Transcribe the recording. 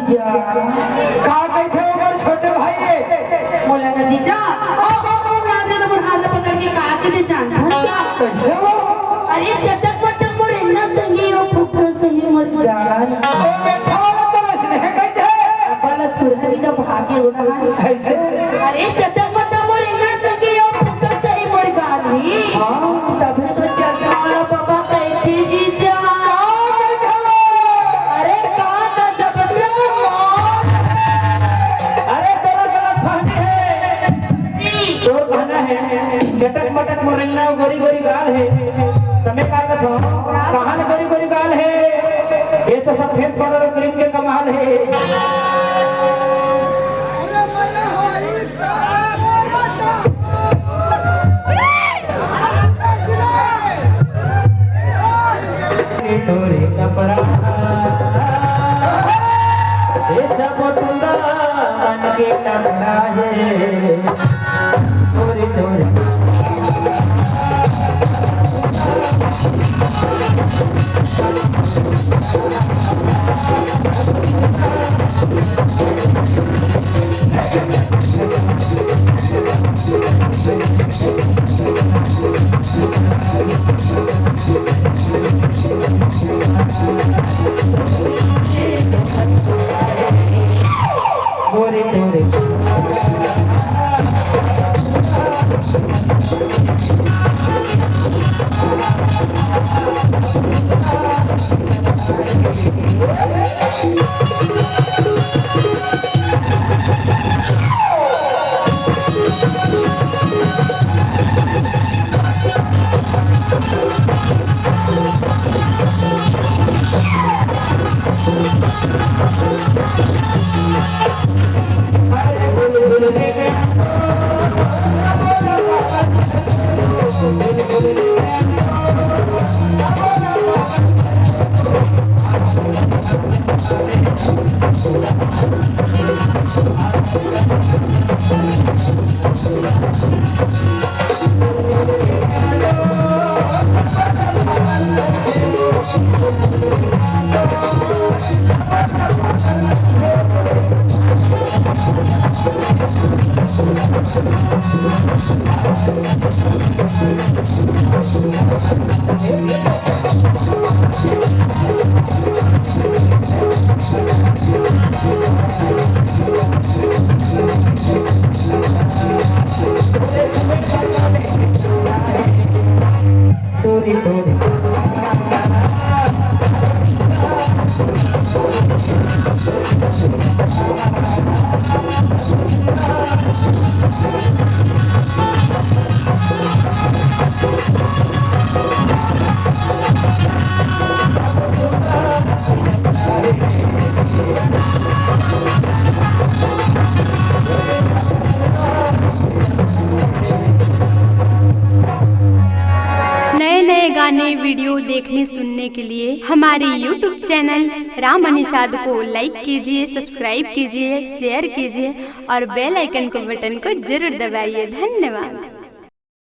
जीजा का कहते हो मेरे छोटे भाई बोला ना जीजा राजा तो हाथ पकड़ के कहा के दे जान कैसे हो अरे चटक पटक मोरे ना संगी ओ फुफड़ संगी मर जान ओ बेचा वाला तो वैसे है कहते बाला छोड़ा जीजा भागे हो रहा ऐसे अरे चटक पटक मोरे ना संगी ओ फुफड़ संगी मर गाली हां तभी तो चलता वाला बाबा कहते जीजा चटक मटक मोरन्ना गोरी गोरी गाल है तमे का कथो कहां गोरी गोरी गाल है ये तो सब फेस पाउडर और क्रीम के कमाल है अरे मजा होई तोरे कपड़ा ये सब टुंडा मन के कपड़ा है तोरे तोरे गोरे गोरे गाने वीडियो देखने सुनने के लिए हमारे YouTube चैनल राम अनिषाद को लाइक कीजिए, सब्सक्राइब कीजिए, शेयर कीजिए और बेल आइकन को बटन को जरूर दबाइए। धन्यवाद।